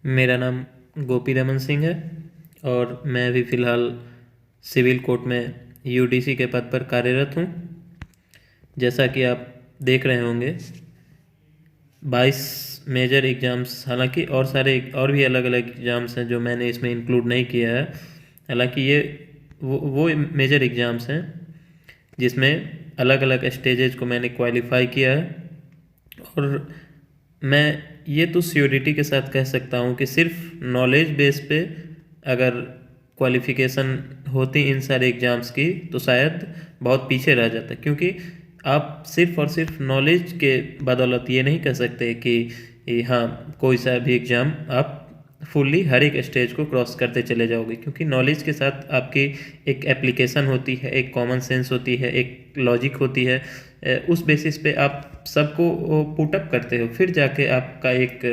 मेरा नाम गोपी रमन सिंह है और मैं अभी फ़िलहाल सिविल कोर्ट में यूडीसी के पद पर कार्यरत हूँ। जैसा कि आप देख रहे होंगे 22 मेजर एग्ज़ाम्स, हालांकि और सारे और भी अलग अलग एग्ज़ाम्स हैं जो मैंने इसमें इंक्लूड नहीं किया है। हालांकि ये वो मेजर एग्ज़ाम्स हैं जिसमें अलग अलग स्टेजेज को मैंने क्वालिफाई किया है। और मैं ये तो श्योरिटी के साथ कह सकता हूँ कि सिर्फ नॉलेज बेस पे अगर क्वालिफ़िकेशन होती इन सारे एग्ज़ाम्स की तो शायद बहुत पीछे रह जाता, क्योंकि आप सिर्फ और सिर्फ नॉलेज के बदौलत ये नहीं कह सकते कि हाँ कोई सा भी एग्ज़ाम आप फुल्ली हर एक स्टेज को क्रॉस करते चले जाओगे, क्योंकि नॉलेज के साथ आपकी एक एप्लीकेशन होती है, एक कॉमन सेंस होती है, एक लॉजिक होती है। उस बेसिस पे आप सबको पुटअप करते हो, फिर जाके आपका एक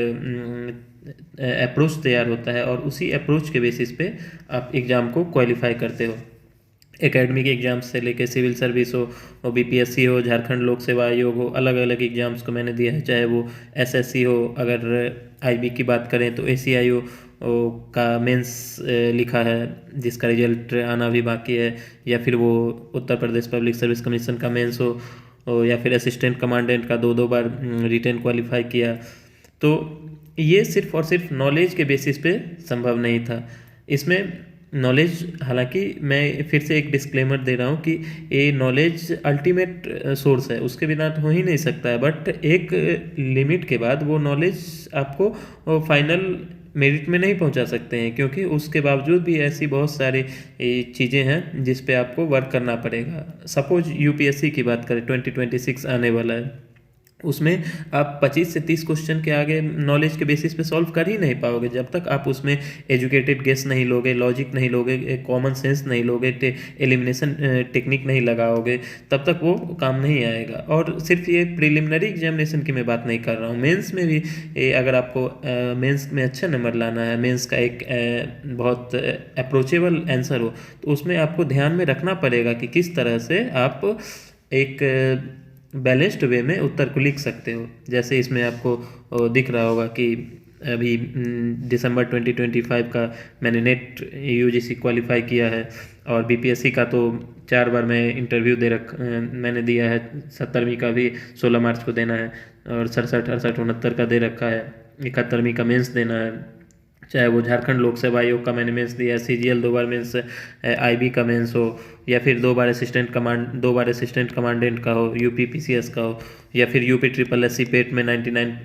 अप्रोच तैयार होता है और उसी अप्रोच के बेसिस पे आप एग्ज़ाम को क्वालिफाई करते हो। एकेडमिक एग्ज़ाम्स से लेके सिविल सर्विस हो, बीपीएससी हो, झारखंड लोक सेवा आयोग हो, अलग अलग एग्ज़ाम्स को मैंने दिया है। चाहे वो एसएससी हो, अगर आईबी की बात करें तो एसीआईओ का मेंस लिखा है जिसका रिजल्ट आना भी बाकी है, या फिर वो Uttar Pradesh public service commission का मेंस हो, या फिर असिस्टेंट कमांडेंट का दो बार रिटेन क्वालिफाई किया। तो ये सिर्फ और सिर्फ नॉलेज के बेसिस पे संभव नहीं था। इसमें नॉलेज, हालांकि मैं फिर से एक डिस्क्लेमर दे रहा हूँ कि ये नॉलेज अल्टीमेट सोर्स है, उसके बिना तो हो ही नहीं सकता है, बट एक लिमिट के बाद वो नॉलेज आपको फाइनल मेरिट में नहीं पहुंचा सकते हैं, क्योंकि उसके बावजूद भी ऐसी बहुत सारी चीज़ें हैं जिस पे आपको वर्क करना पड़ेगा। सपोज यूपीएससी की बात करें, 2026 आने वाला है, उसमें आप 25 से 30 क्वेश्चन के आगे नॉलेज के बेसिस पे सॉल्व कर ही नहीं पाओगे जब तक आप उसमें एजुकेटेड गेस नहीं लोगे, लॉजिक नहीं लोगे, कॉमन सेंस नहीं लोगे, एलिमिनेशन टेक्निक नहीं लगाओगे, तब तक वो काम नहीं आएगा। और सिर्फ ये प्रिलिमिनरी एग्जामिनेशन की मैं बात नहीं कर रहा हूँ, मेंस में भी अगर आपको मेंस में अच्छा नंबर लाना है, मेंस का एक बहुत अप्रोचेबल आंसर हो, तो उसमें आपको ध्यान में रखना पड़ेगा कि किस तरह से आप एक बैलेंस्ड वे में उत्तर को लिख सकते हो। जैसे इसमें आपको दिख रहा होगा कि अभी दिसंबर 2025 का मैंने नेट यूजीसी क्वालिफाई किया है, और बीपीएससी का तो 4 बार मैं इंटरव्यू मैंने दिया है। 70वीं का भी 16 मार्च को देना है, और 67, 68, 69 का दे रखा है। 71वीं का मेंस देना है, चाहे वो झारखंड लोक सेवा आयोग का मैंने मेंस दिया है, सीजीएल 2 बार मेंस, आईबी का मेंस हो, या फिर 2 बार असिस्टेंट कमांडेंट का हो, यूपी पीसीएस का हो, या फिर यूपी ट्रिपल एससी पेट में 99